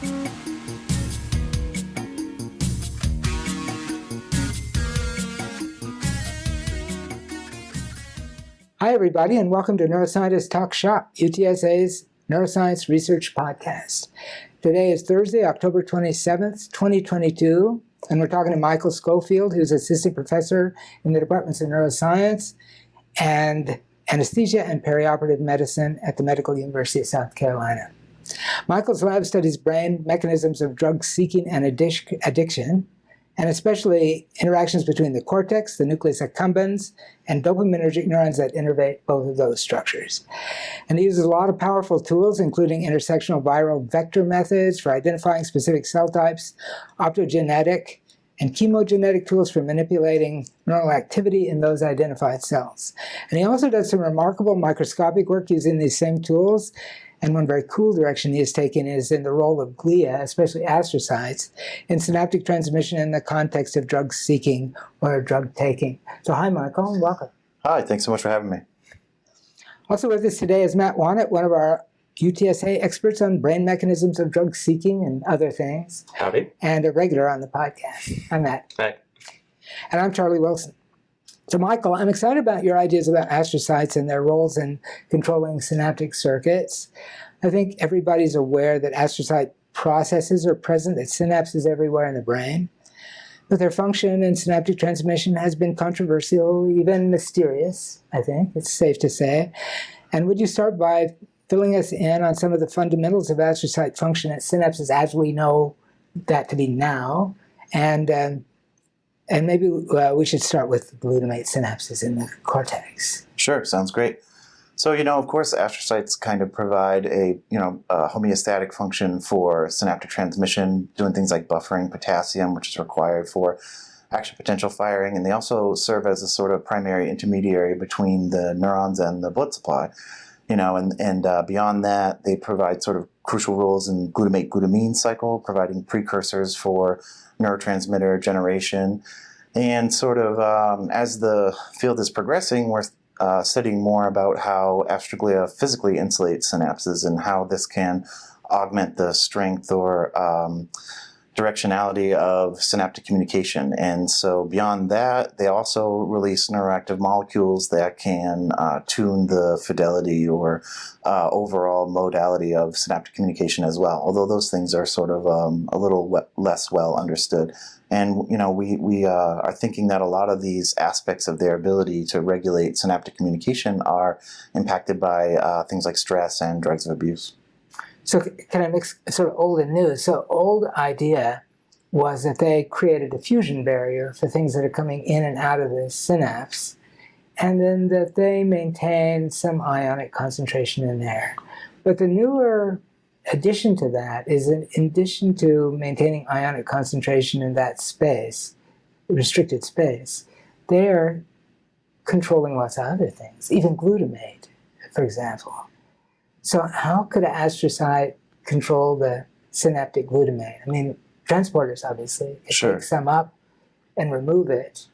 Hi, everybody, and welcome to Neuroscientists Talk Shop, UTSA's Neuroscience Research Podcast. Today is Thursday, October 27th, 2022, and we're talking to Michael Scofield, who's Assistant Professor in the Departments of Neuroscience and Anesthesia and Perioperative Medicine at the Medical University of South Carolina. Michael's lab studies brain mechanisms of drug-seeking and addiction, and especially interactions between the cortex, the nucleus accumbens, and dopaminergic neurons that innervate both of those structures. And he uses a lot of powerful tools, including intersectional viral vector methods for identifying specific cell types, optogenetic and chemogenetic tools for manipulating neural activity in those identified cells. And he also does some remarkable microscopic work using these same tools. And one very cool direction he has taken is in the role of glia, especially astrocytes, in synaptic transmission in the context of drug seeking or drug taking. So hi, Michael, and welcome. Hi, thanks so much for having me. Also with us today is Matt Wanat, one of our UTSA experts on brain mechanisms of drug seeking and other things. Howdy. And a regular on the podcast. Hi, Matt. Hi. And I'm Charlie Wilson. So Michael, I'm excited about your ideas about astrocytes and their roles in controlling synaptic circuits. I think everybody's aware that astrocyte processes are present at synapses everywhere in the brain, but their function in synaptic transmission has been controversial, even mysterious, I think, it's safe to say. And would you start by filling us in on some of the fundamentals of astrocyte function at synapses as we know that to be now, and maybe we should start with glutamate synapses in the cortex. Sure, sounds great. So, of course, astrocytes kind of provide a homeostatic function for synaptic transmission, doing things like buffering potassium, which is required for action potential firing, and they also serve as a sort of primary intermediary between the neurons and the blood supply. And beyond that, they provide sort of crucial roles in glutamate-glutamine cycle, providing precursors for neurotransmitter generation. And sort of as the field is progressing, we're studying more about how astroglia physically insulates synapses and how this can augment the strength or directionality of synaptic communication. And so beyond that, they also release neuroactive molecules that can tune the fidelity or overall modality of synaptic communication as well, although those things are sort of a little less well understood. And we are thinking that a lot of these aspects of their ability to regulate synaptic communication are impacted by things like stress and drugs of abuse. So can I mix sort of old and new? So old idea was that they create a diffusion barrier for things that are coming in and out of the synapse, and then that they maintain some ionic concentration in there. But the newer addition to that is, in addition to maintaining ionic concentration in that space, restricted space, they're controlling lots of other things, even glutamate, for example. So how could an astrocyte control the synaptic glutamate? I mean, transporters obviously can take some up and remove it,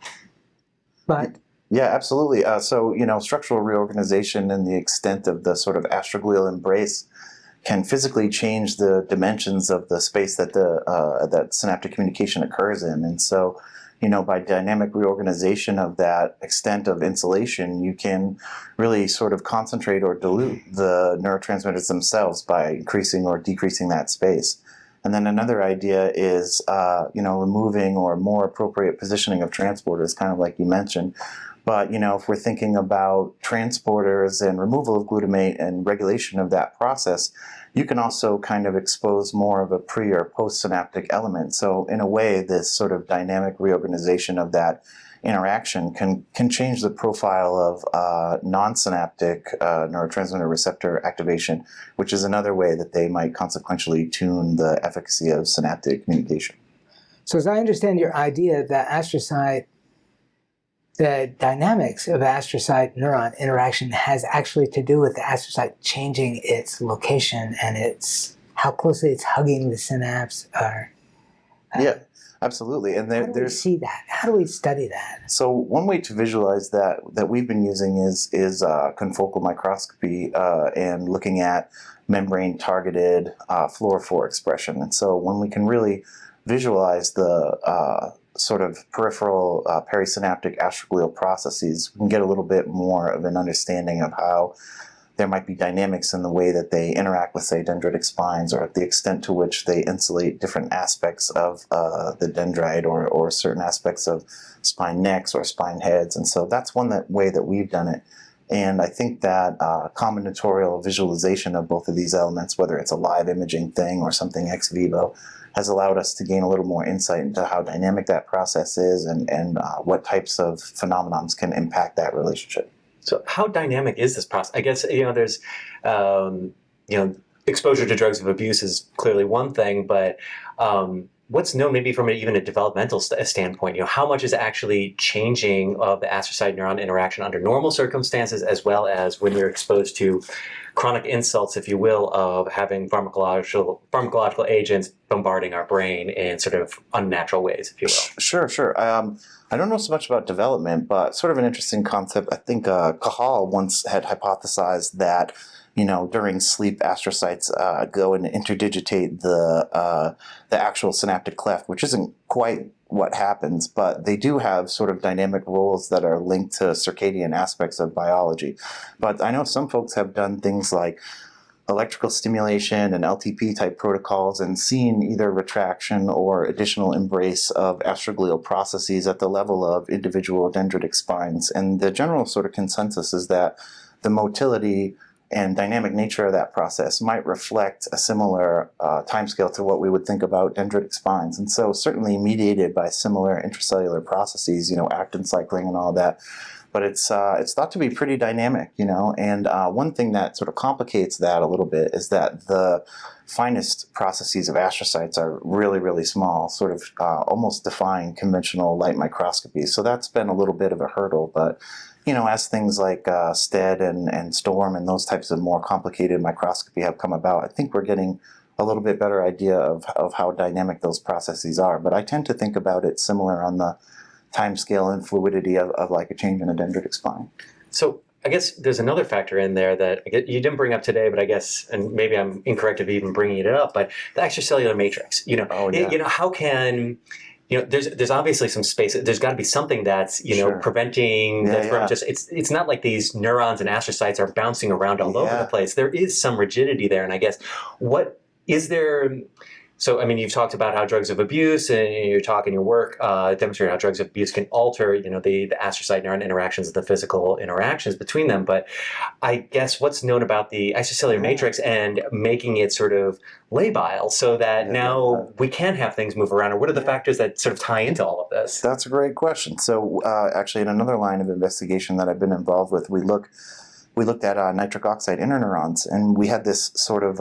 but... Yeah, absolutely. So, structural reorganization and the extent of the sort of astroglial embrace can physically change the dimensions of the space that that synaptic communication occurs in. And so, by dynamic reorganization of that extent of insulation, you can really sort of concentrate or dilute the neurotransmitters themselves by increasing or decreasing that space. And then another idea is, removing or more appropriate positioning of transporters, kind of like you mentioned. But, if we're thinking about transporters and removal of glutamate and regulation of that process, you can also kind of expose more of a pre or post-synaptic element. So in a way, this sort of dynamic reorganization of that interaction can change the profile of non-synaptic neurotransmitter receptor activation, which is another way that they might consequentially tune the efficacy of synaptic communication. So as I understand your idea that the dynamics of astrocyte neuron interaction has actually to do with the astrocyte changing its location and how closely it's hugging the synapse. Yeah. Absolutely. And How do we there's see that? How do we study that? so one way to visualize that we've been using is confocal microscopy and looking at membrane targeted fluorophore expression. And so when we can really visualize the sort of peripheral perisynaptic astroglial processes, we can get a little bit more of an understanding of how there might be dynamics in the way that they interact with, say, dendritic spines, or the extent to which they insulate different aspects of the dendrite or certain aspects of spine necks or spine heads. And so that's one way that we've done it. And I think that combinatorial visualization of both of these elements, whether it's a live imaging thing or something ex vivo, has allowed us to gain a little more insight into how dynamic that process is and what types of phenomenons can impact that relationship. So how dynamic is this process? I guess, there's, exposure to drugs of abuse is clearly one thing, but what's known maybe from even a developmental standpoint, how much is actually changing of the astrocyte neuron interaction under normal circumstances, as well as when you're exposed to chronic insults, if you will, of having pharmacological agents bombarding our brain in sort of unnatural ways, if you will. Sure. I don't know so much about development, but sort of an interesting concept. I think Cajal once had hypothesized that, during sleep, astrocytes go and interdigitate the actual synaptic cleft, which isn't quite what happens, but they do have sort of dynamic roles that are linked to circadian aspects of biology. But I know some folks have done things like electrical stimulation and LTP type protocols and seen either retraction or additional embrace of astroglial processes at the level of individual dendritic spines. And the general sort of consensus is that the motility and dynamic nature of that process might reflect a similar timescale to what we would think about dendritic spines. And so certainly mediated by similar intracellular processes, actin cycling and all that. But it's thought to be pretty dynamic, and one thing that sort of complicates that a little bit is that the finest processes of astrocytes are really, really small, sort of almost defying conventional light microscopy. So that's been a little bit of a hurdle, but as things like STED and STORM and those types of more complicated microscopy have come about, I think we're getting a little bit better idea of how dynamic those processes are. But I tend to think about it similar on the time scale and fluidity of like a change in a dendritic spine. So I guess there's another factor in there that you didn't bring up today, but I guess, and maybe I'm incorrect of even bringing it up, but the extracellular matrix, how can, there's obviously some space, there's got to be something that's, Sure. preventing from just, it's not like these neurons and astrocytes are bouncing around all over the place. There is some rigidity there. And I guess, what is there? So, you've talked about how drugs of abuse, and your talk and your work demonstrate how drugs of abuse can alter, the astrocyte neuron interactions, the physical interactions between them. But I guess what's known about the extracellular matrix and making it sort of labile so that now we can have things move around, or what are the factors that sort of tie into all of this? That's a great question. So actually, in another line of investigation that I've been involved with, we looked at nitric oxide interneurons, and we had this sort of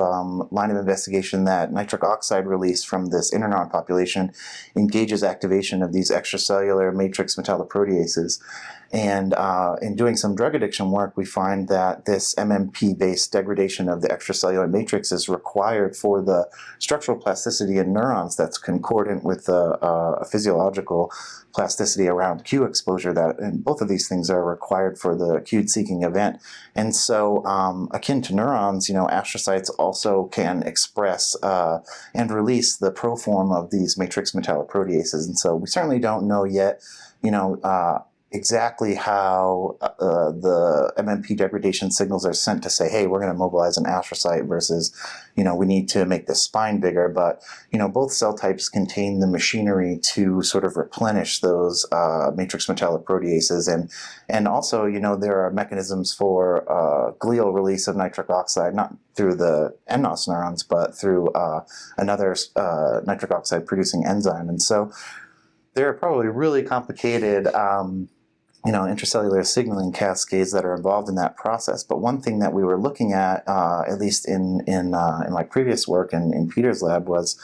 line of investigation that nitric oxide release from this interneuron population engages activation of these extracellular matrix metalloproteases. And in doing some drug addiction work, we find that this MMP-based degradation of the extracellular matrix is required for the structural plasticity in neurons that's concordant with the physiological plasticity around Q exposure, and both of these things are required for the Q-seeking event. And so akin to neurons, astrocytes also can express and release the proform of these matrix metalloproteases. And so we certainly don't know yet, exactly how the MMP degradation signals are sent to say, hey, we're going to mobilize an astrocyte versus, we need to make the spine bigger. But, both cell types contain the machinery to sort of replenish those matrix metalloproteases. And also, there are mechanisms for glial release of nitric oxide, not through the nNOS neurons, but through another nitric oxide producing enzyme. And so there are probably really complicated intracellular signaling cascades that are involved in that process. But one thing that we were looking at least in my previous work in Peter's lab, was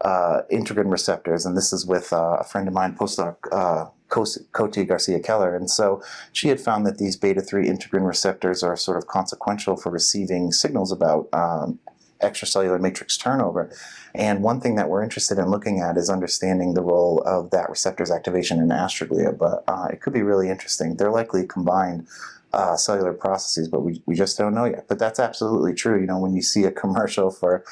integrin receptors. And this is with a friend of mine, postdoc Coty Garcia Keller. And so she had found that these beta-3 integrin receptors are sort of consequential for receiving signals about extracellular matrix turnover. And one thing that we're interested in looking at is understanding the role of that receptor's activation in astroglia, but it could be really interesting. They're likely combined cellular processes, but we just don't know yet. But that's absolutely true. When you see a commercial for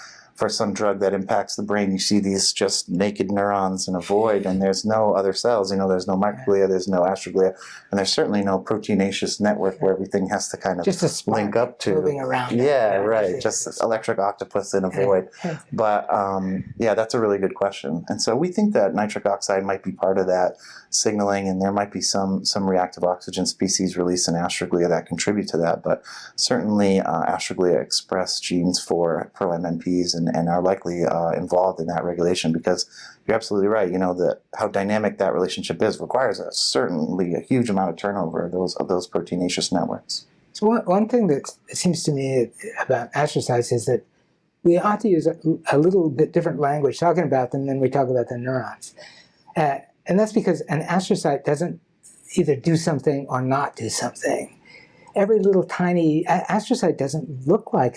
some drug that impacts the brain, you see these just naked neurons in a void, and there's no other cells. There's no microglia, there's no astroglia, and there's certainly no proteinaceous network where everything has to kind of just a spark link up to. Moving around. Yeah, right. Just electric octopus in a void. But that's a really good question. And so we think that nitric oxide might be part of that signaling, and there might be some reactive oxygen species released in astroglia that contribute to that. But certainly astroglia express genes for pro-MMPs and are likely involved in that regulation, because you're absolutely right. How dynamic that relationship is requires certainly a huge amount of turnover of those proteinaceous networks. So one thing that seems to me about astrocytes is that we ought to use a little bit different language talking about them than we talk about the neurons. And that's because an astrocyte doesn't either do something or not do something. Every little tiny astrocyte doesn't look like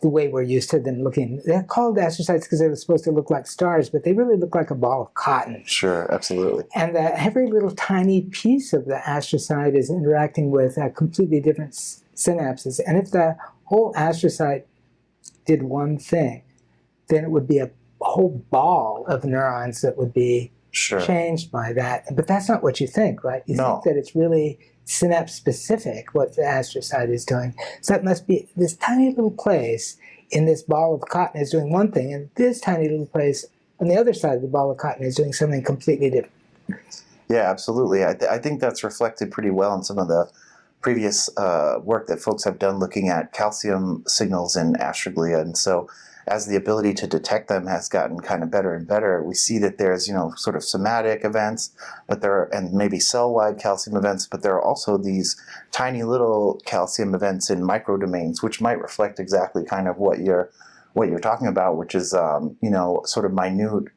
the way we're used to them looking. They're called astrocytes because they're supposed to look like stars, but they really look like a ball of cotton. Sure, absolutely. And every little tiny piece of the astrocyte is interacting with completely different synapses. And if the whole astrocyte did one thing, then it would be a whole ball of neurons that would be changed by that. But that's not what you think, right? You think that it's really synapse specific what the astrocyte is doing. So it must be this tiny little place in this ball of cotton is doing one thing, and this tiny little place on the other side of the ball of cotton is doing something completely different. Yeah, absolutely. I think that's reflected pretty well in some of the previous work that folks have done looking at calcium signals in astroglia. And so as the ability to detect them has gotten kind of better and better, we see that there's, sort of somatic events, and maybe cell-wide calcium events, but there are also these tiny little calcium events in microdomains, which might reflect exactly kind of what you're talking about, which is, sort of minute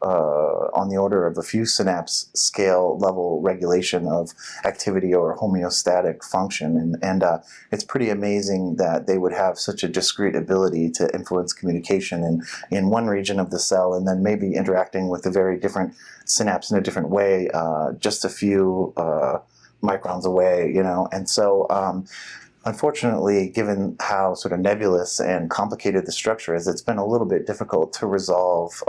on the order of a few synapse scale level regulation of activity or homeostatic function. And it's pretty amazing that they would have such a discrete ability to influence communication in one region of the cell, and then maybe interacting with a very different synapse in a different way, just a few microns away, And so, unfortunately, given how sort of nebulous and complicated the structure is, it's been a little bit difficult to resolve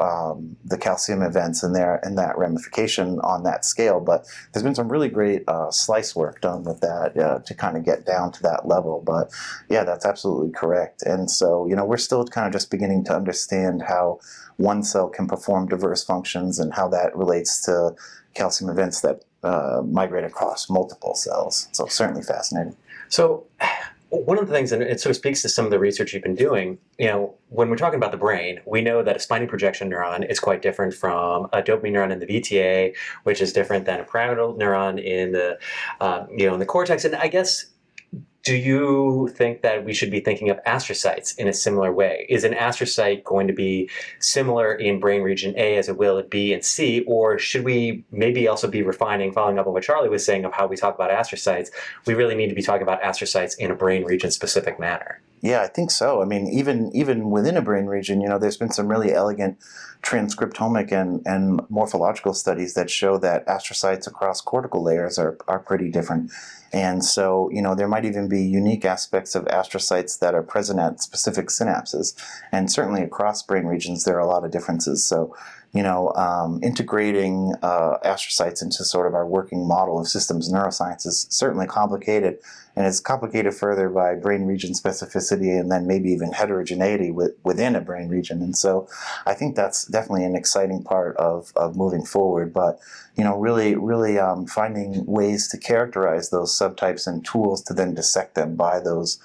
the calcium events and that ramification on that scale. But there's been some really great slice work done with that to kind of get down to that level. But yeah, that's absolutely correct. And so, we're still kind of just beginning to understand how one cell can perform diverse functions and how that relates to calcium events that migrate across multiple cells. So certainly fascinating. So one of the things, and it sort of speaks to some of the research you've been doing, when we're talking about the brain, we know that a spiny projection neuron is quite different from a dopamine neuron in the VTA, which is different than a pyramidal neuron in the, in the cortex. And I guess, do you think that we should be thinking of astrocytes in a similar way? Is an astrocyte going to be similar in brain region A as it will in B and C? Or should we maybe also be refining, following up on what Charlie was saying of how we talk about astrocytes, we really need to be talking about astrocytes in a brain region specific manner? Yeah, I think so. I mean, even within a brain region, there's been some really elegant transcriptomic and morphological studies that show that astrocytes across cortical layers are pretty different. And so, there might even be unique aspects of astrocytes that are present at specific synapses. And certainly across brain regions, there are a lot of differences. So, integrating astrocytes into sort of our working model of systems neuroscience is certainly complicated, and it's complicated further by brain region specificity and then maybe even heterogeneity within a brain region. And so I think that's definitely an exciting part of moving forward. But, really finding ways to characterize those subtypes and tools to then dissect them by those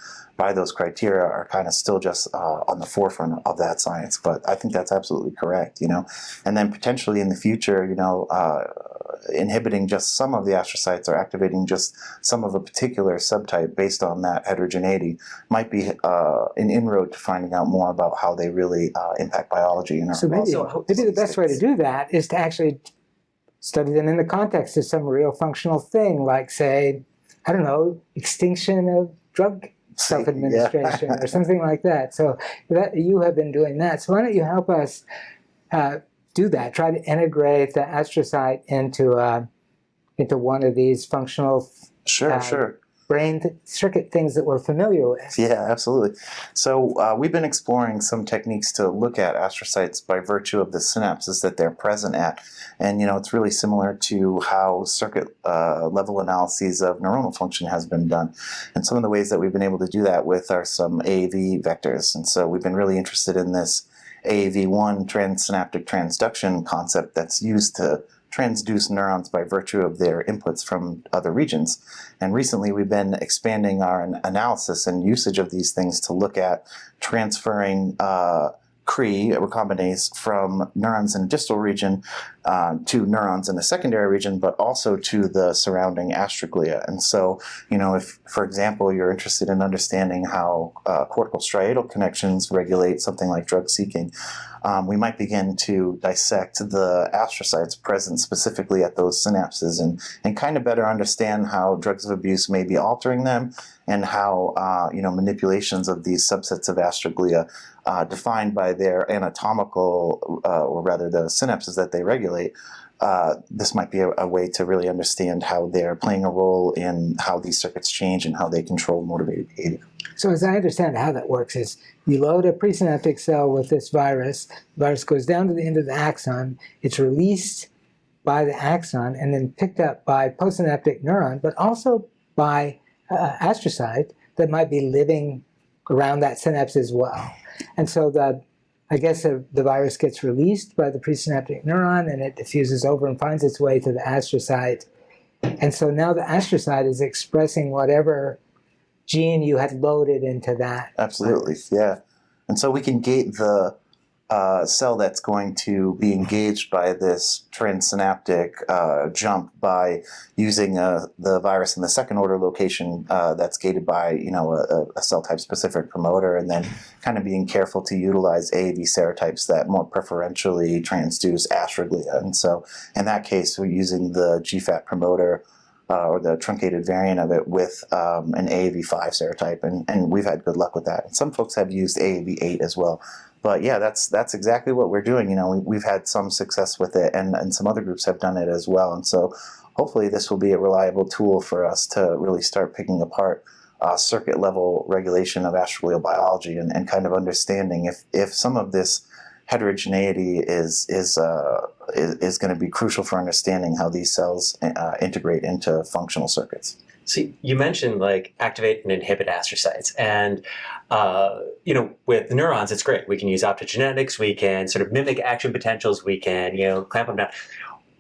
criteria are kind of still just on the forefront of that science. But I think that's absolutely correct, And then potentially in the future, inhibiting just some of the astrocytes or activating just some of a particular subtype based on that heterogeneity might be an inroad to finding out more about how they really impact biology. So maybe the best way to do that is to actually study them in the context of some real functional thing, like, say, I don't know, extinction of drug self-administration or something like that. So that you have been doing that. So why don't you help us do that? Try to integrate the astrocyte into one of these functional brain circuit things that we're familiar with. Yeah, absolutely. So we've been exploring some techniques to look at astrocytes by virtue of the synapses that they're present at. And, it's really similar to how circuit level analyses of neuronal function has been done. And some of the ways that we've been able to do that with are some AAV vectors. And so we've been really interested in this AAV1 transsynaptic transduction concept that's used to transduce neurons by virtue of their inputs from other regions. And recently we've been expanding our analysis and usage of these things to look at transferring Cre, recombinase, from neurons in a distal region to neurons in a secondary region, but also to the surrounding astroglia. And so, if, for example, you're interested in understanding how cortical striatal connections regulate something like drug seeking, we might begin to dissect the astrocytes present specifically at those synapses and kind of better understand how drugs of abuse may be altering them, and how manipulations of these subsets of astroglia defined by their anatomical, or rather the synapses that they regulate, this might be a way to really understand how they're playing a role in how these circuits change and how they control motivated behavior. So as I understand how that works is you load a presynaptic cell with this virus, the virus goes down to the end of the axon, it's released by the axon and then picked up by postsynaptic neuron, but also by astrocyte that might be living around that synapse as well. And so the virus gets released by the presynaptic neuron and it diffuses over and finds its way to the astrocyte. And so now the astrocyte is expressing whatever gene you had loaded into that. Absolutely, yeah. And so we can gate the cell that's going to be engaged by this transsynaptic jump by using the virus in the second order location that's gated by a cell type specific promoter, and then kind of being careful to utilize AAV serotypes that more preferentially transduce astroglia. And so in that case, we're using the GFAP promoter or the truncated variant of it with an AAV5 serotype, and we've had good luck with that. And some folks have used AAV8 as well. But yeah, that's exactly what we're doing. We've had some success with it, and some other groups have done it as well. And so hopefully this will be a reliable tool for us to really start picking apart circuit level regulation of astroglial biology and kind of understanding if some of this heterogeneity is going to be crucial for understanding how these cells integrate into functional circuits. See, you mentioned activate and inhibit astrocytes, and with neurons, it's great. We can use optogenetics. We can sort of mimic action potentials. We can clamp them down.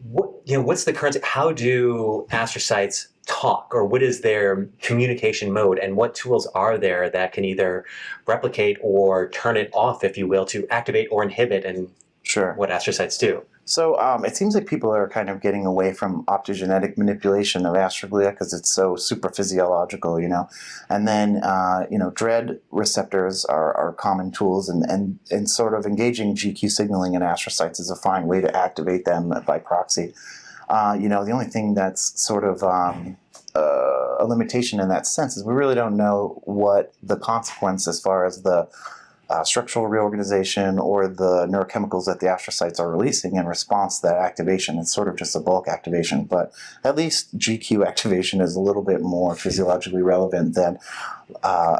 What's the current? How do astrocytes talk, or what is their communication mode, and what tools are there that can either replicate or turn it off, if you will, to activate or inhibit, and what astrocytes do? So it seems like people are kind of getting away from optogenetic manipulation of astroglia because it's so super physiological, And then, DREAD receptors are common tools, and sort of engaging GQ signaling in astrocytes is a fine way to activate them by proxy. The only thing that's sort of a limitation in that sense is we really don't know what the consequence as far as the structural reorganization or the neurochemicals that the astrocytes are releasing in response to that activation. It's sort of just a bulk activation, but at least GQ activation is a little bit more physiologically relevant than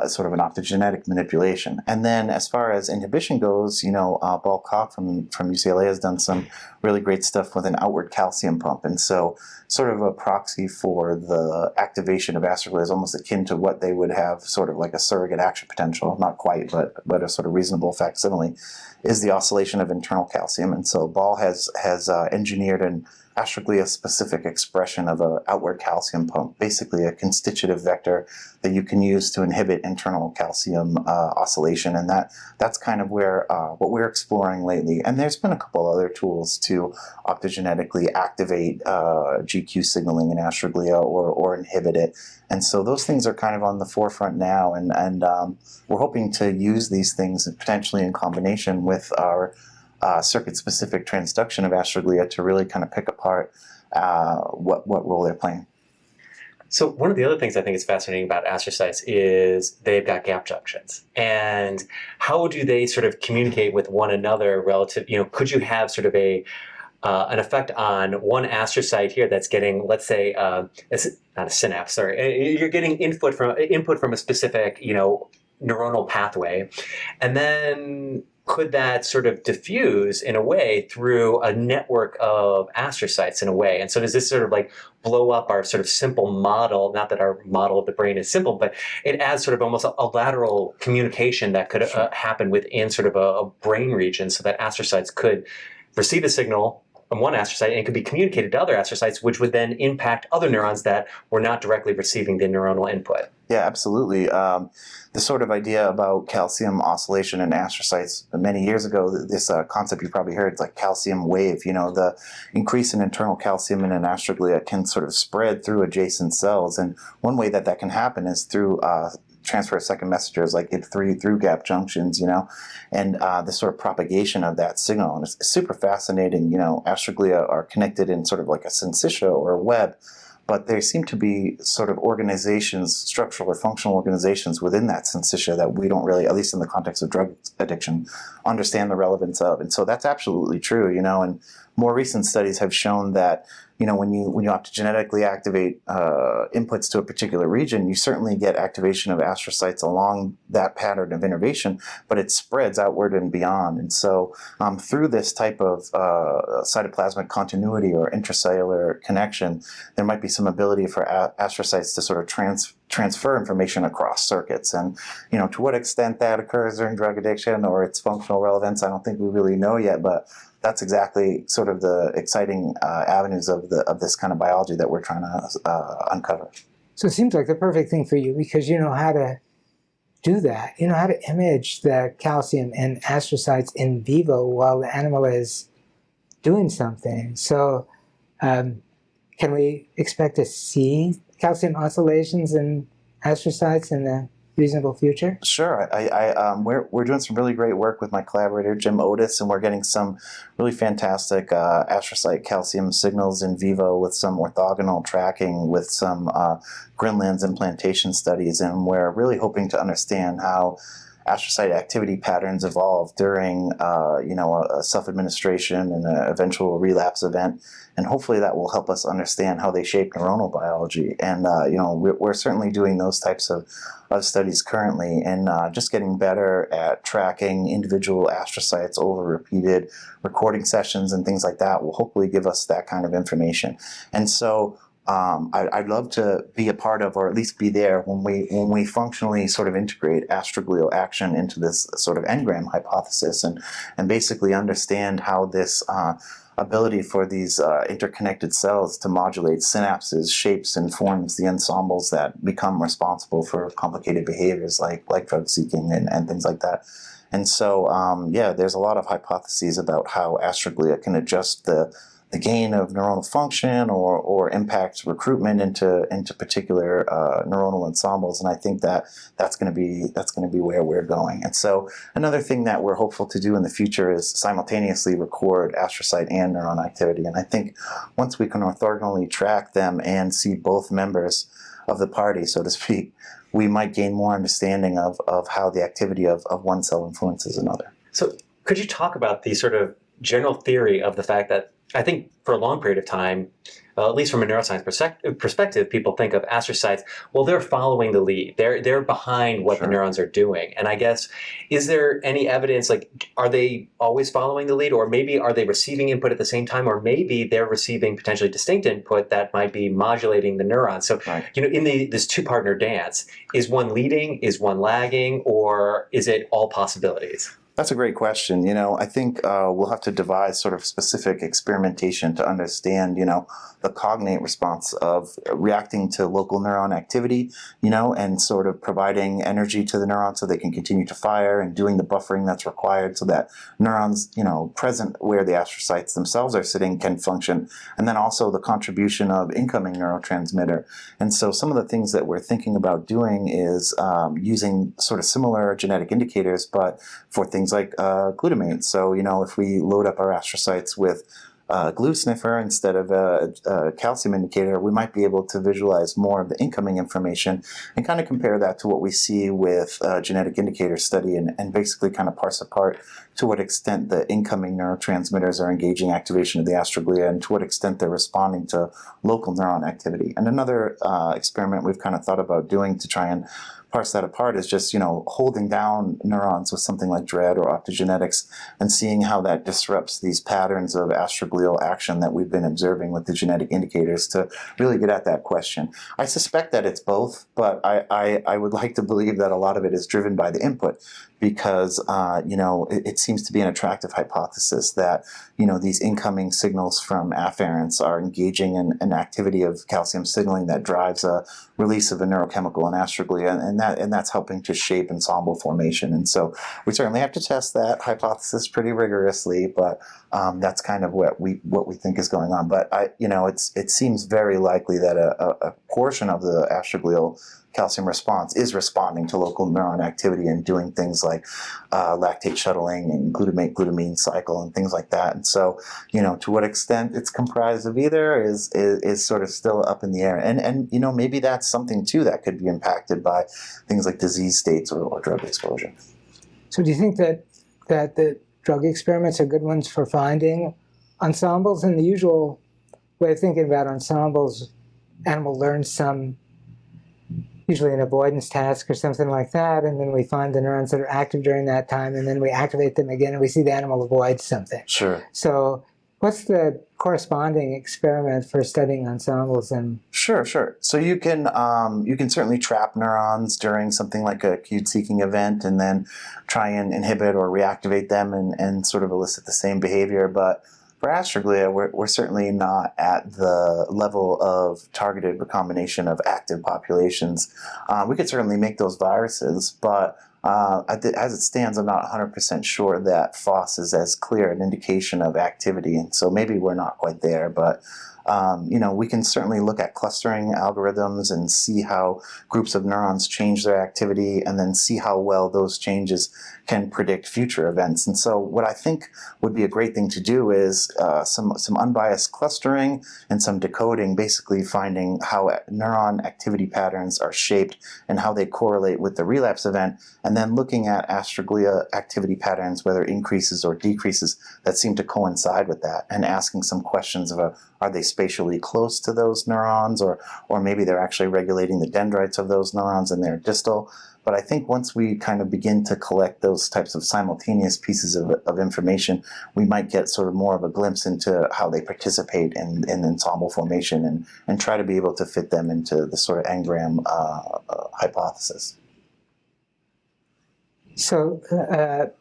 sort of an optogenetic manipulation. And then as far as inhibition goes, Paul Koch from UCLA has done some really great stuff with an outward calcium pump. And so sort of a proxy for the activation of astroglia is almost akin to what they would have sort of like a surrogate action potential, not quite, but a sort of reasonable facsimile, is the oscillation of internal calcium. And so Ball has engineered an astroglia-specific expression of an outward calcium pump, basically a constitutive vector that you can use to inhibit internal calcium oscillation, and that's kind of where what we're exploring lately. And there's been a couple other tools to optogenetically activate GQ signaling in astroglia or inhibit it, and so those things are kind of on the forefront now, and we're hoping to use these things potentially in combination with our circuit-specific transduction of astroglia to really kind of pick apart what role they're playing. So one of the other things I think is fascinating about astrocytes is they've got gap junctions. And how do they sort of communicate with one another relative, could you have sort of an effect on one astrocyte here that's getting, let's say, it's not a synapse, sorry, you're getting input from a specific, neuronal pathway, and then could that sort of diffuse in a way through a network of astrocytes in a way? And so does this sort of like blow up our sort of simple model? Not that our model of the brain is simple, but it adds sort of almost a lateral communication that could happen within sort of a brain region, so that astrocytes could receive a signal from one astrocyte and it could be communicated to other astrocytes, which would then impact other neurons that were not directly receiving the neuronal input. Yeah, absolutely. The sort of idea about calcium oscillation in astrocytes many years ago, this concept you probably heard, it's like calcium wave. The increase in internal calcium in an astroglia can sort of spread through adjacent cells. And one way that can happen is through transfer of second messengers like IP3 through gap junctions, and the sort of propagation of that signal. And it's super fascinating. Astroglia are connected in sort of like a syncytia or a web, but there seem to be sort of organizations, structural or functional organizations within that syncytia that we don't really, at least in the context of drug addiction, understand the relevance of. And so that's absolutely true, and more recent studies have shown that, when you have to genetically activate inputs to a particular region, you certainly get activation of astrocytes along that pattern of innervation, but it spreads outward and beyond. And so through this type of cytoplasmic continuity or intracellular connection, there might be some ability for astrocytes to sort of transfer information across circuits. And, to what extent that occurs during drug addiction or its functional relevance, I don't think we really know yet, but that's exactly sort of the exciting avenues of this kind of biology that we're trying to uncover. So it seems like the perfect thing for you because you know how to do that. You know how to image the calcium in astrocytes in vivo while the animal is doing something. So can we expect to see calcium oscillations in astrocytes in the reasonable future? Sure. We're doing some really great work with my collaborator, Jim Otis, and we're getting some really fantastic astrocyte calcium signals in vivo with some orthogonal tracking with some Grinlands implantation studies, and we're really hoping to understand how astrocyte activity patterns evolve during a self-administration and an eventual relapse event, and hopefully that will help us understand how they shape neuronal biology. And we're certainly doing those types of studies currently, and just getting better at tracking individual astrocytes over repeated recording sessions and things like that will hopefully give us that kind of information. And so I'd love to be a part of, or at least be there when we functionally sort of integrate astroglial action into this sort of engram hypothesis, and basically understand how this ability for these interconnected cells to modulate synapses shapes and forms the ensembles that become responsible for complicated behaviors like drug seeking and things like that. And so there's a lot of hypotheses about how astroglia can adjust the gain of neuronal function or impact recruitment into particular neuronal ensembles, and I think that's going to be where we're going. And so another thing that we're hopeful to do in the future is simultaneously record astrocyte and neuron activity. And I think once we can orthogonally track them and see both members of the party, so to speak, we might gain more understanding of how the activity of one cell influences another. So could you talk about the sort of general theory of the fact that I think for a long period of time, at least from a neuroscience perspective, people think of astrocytes, well, they're following the lead. They're behind what the neurons are doing. And I guess, is there any evidence, like, are they always following the lead? Or maybe are they receiving input at the same time? Or maybe they're receiving potentially distinct input that might be modulating the neurons. So, in this two-partner dance, is one leading, is one lagging, or is it all possibilities? That's a great question. I think we'll have to devise sort of specific experimentation to understand, the cognate response of reacting to local neuron activity, and sort of providing energy to the neurons so they can continue to fire and doing the buffering that's required so that neurons, present where the astrocytes themselves are sitting can function. And then also the contribution of incoming neurotransmitter. And so some of the things that we're thinking about doing is using sort of similar genetic indicators, but for things like glutamate. So, if we load up our astrocytes with glue sniffer instead of a calcium indicator, we might be able to visualize more of the incoming information and kind of compare that to what we see with genetic indicator study and basically kind of parse apart to what extent the incoming neurotransmitters are engaging activation of the astroglia and to what extent they're responding to local neuron activity. And another experiment we've kind of thought about doing to try and parse that apart is just, holding down neurons with something like DREAD or optogenetics and seeing how that disrupts these patterns of astroglial action that we've been observing with the genetic indicators to really get at that question. I suspect that it's both, but I would like to believe that a lot of it is driven by the input because, it seems to be an attractive hypothesis that, these incoming signals from afferents are engaging in an activity of calcium signaling that drives a release of a neurochemical in astroglia, and that's helping to shape ensemble formation. And so we certainly have to test that hypothesis pretty rigorously, but that's kind of what we think is going on. But it seems very likely that a portion of the astroglial calcium response is responding to local neuron activity and doing things like lactate shuttling and glutamate-glutamine cycle and things like that. And so, to what extent it's comprised of either is sort of still up in the air. And maybe that's something too that could be impacted by things like disease states or drug exposure. So do you think that the drug experiments are good ones for finding ensembles? And the usual way of thinking about ensembles, animal learns some, usually an avoidance task or something like that, and then we find the neurons that are active during that time, and then we activate them again, and we see the animal avoid something. Sure. So what's the corresponding experiment for studying ensembles? And Sure. So you can certainly trap neurons during something like a cued-seeking event and then try and inhibit or reactivate them and sort of elicit the same behavior, but for astroglia, we're certainly not at the level of targeted recombination of active populations. We could certainly make those viruses, but as it stands, I'm not 100% sure that FOS is as clear an indication of activity, and so maybe we're not quite there, but we can certainly look at clustering algorithms and see how groups of neurons change their activity and then see how well those changes can predict future events. And so what I think would be a great thing to do is some unbiased clustering and some decoding, basically finding how neuron activity patterns are shaped and how they correlate with the relapse event, and then looking at astroglia activity patterns, whether increases or decreases, that seem to coincide with that, and asking some questions of are they spatially close to those neurons, or maybe they're actually regulating the dendrites of those neurons and they're distal. But I think once we kind of begin to collect those types of simultaneous pieces of information, we might get sort of more of a glimpse into how they participate in ensemble formation and try to be able to fit them into the sort of engram hypothesis. So, you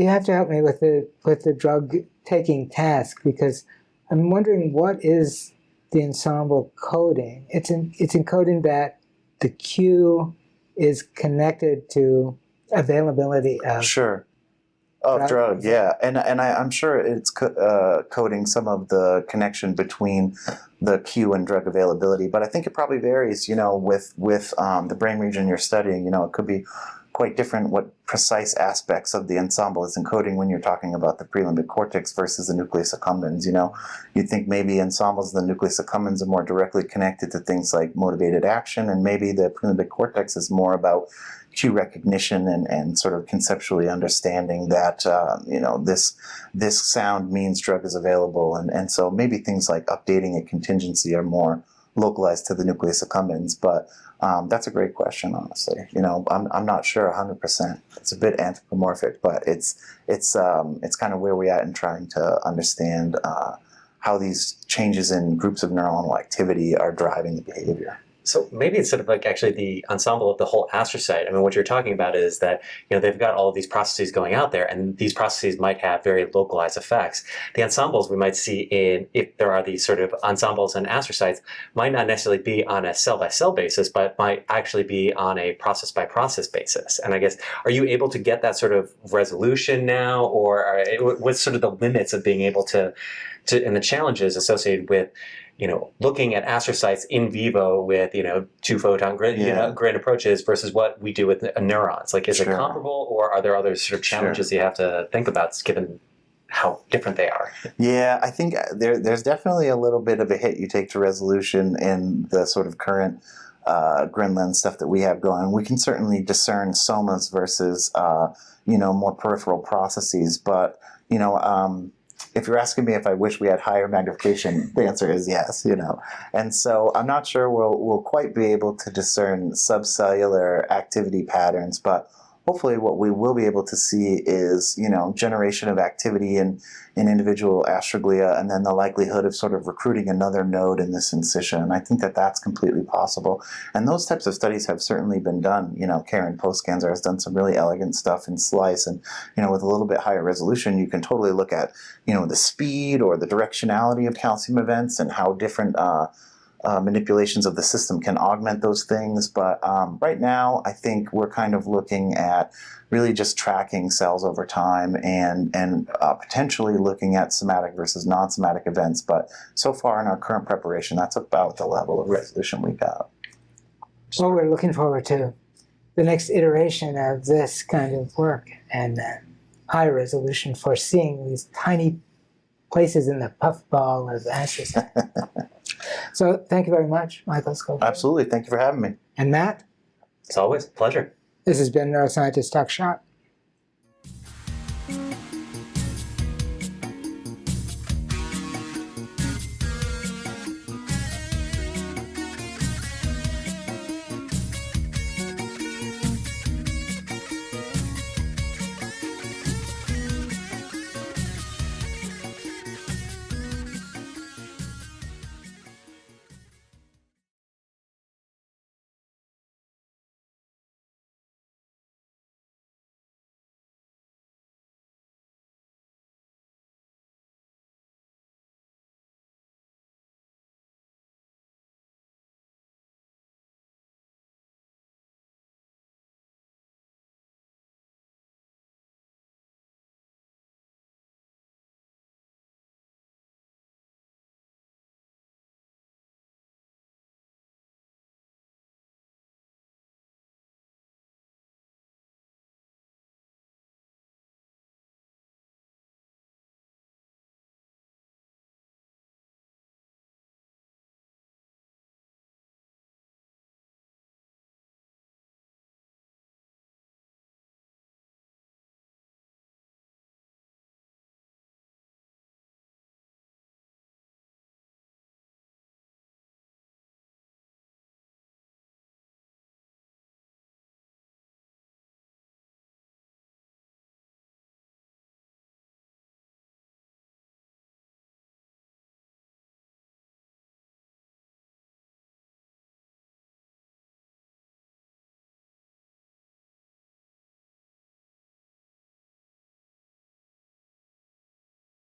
have to help me with the drug taking task, because I'm wondering what is the ensemble coding. It's encoding that the cue is connected to availability of drug, yeah, and I'm sure it's coding some of the connection between the cue and drug availability, but I think it probably varies, with the brain region you're studying. It could be quite different what precise aspects of the ensemble is encoding when you're talking about the prelimbic cortex versus the nucleus accumbens. You'd think maybe ensembles of the nucleus accumbens are more directly connected to things like motivated action, and maybe the prelimbic cortex is more about cue recognition and sort of conceptually understanding that this sound means drug is available, and so maybe things like updating a contingency are more localized to the nucleus accumbens. But that's a great question, honestly. I'm not sure 100%. It's a bit anthropomorphic, but it's kind of where we're at in trying to understand how these changes in groups of neuronal activity are driving the behavior. So maybe it's sort of like actually the ensemble of the whole astrocyte. I mean, what you're talking about is that, they've got all of these processes going out there, and these processes might have very localized effects. The ensembles we might see if there are these sort of ensembles and astrocytes, might not necessarily be on a cell-by-cell basis, but might actually be on a process-by-process basis. And I guess, are you able to get that sort of resolution now, or what's sort of the limits of being able to and the challenges associated with looking at astrocytes in vivo with, two photon grid approaches versus what we do with neurons? Like, is it comparable, or are there other sort of challenges you have to think about given how different they are. Yeah, I think there's definitely a little bit of a hit you take to resolution in the sort of current Grin lens stuff that we have going. We can certainly discern somas versus more peripheral processes, but if you're asking me if I wish we had higher magnification, the answer is yes. And so I'm not sure we'll quite be able to discern subcellular activity patterns, but hopefully what we will be able to see is, generation of activity in individual astroglia, and then the likelihood of sort of recruiting another node in this incision. I think that that's completely possible. And those types of studies have certainly been done. Karen Poscanzer has done some really elegant stuff in SLICE, and, with a little bit higher resolution, you can totally look at, the speed or the directionality of calcium events and how different manipulations of the system can augment those things. But right now, I think we're kind of looking at really just tracking cells over time and potentially looking at somatic versus non-somatic events. But so far in our current preparation, that's about the level of resolution we got. Well, we're looking forward to the next iteration of this kind of work and high resolution for seeing these tiny places in the puffball of astrocytes. So thank you very much, Michael Scofield. Absolutely. Thank you for having me. And Matt? It's always a pleasure. This has been Neuroscientists Talk Shop.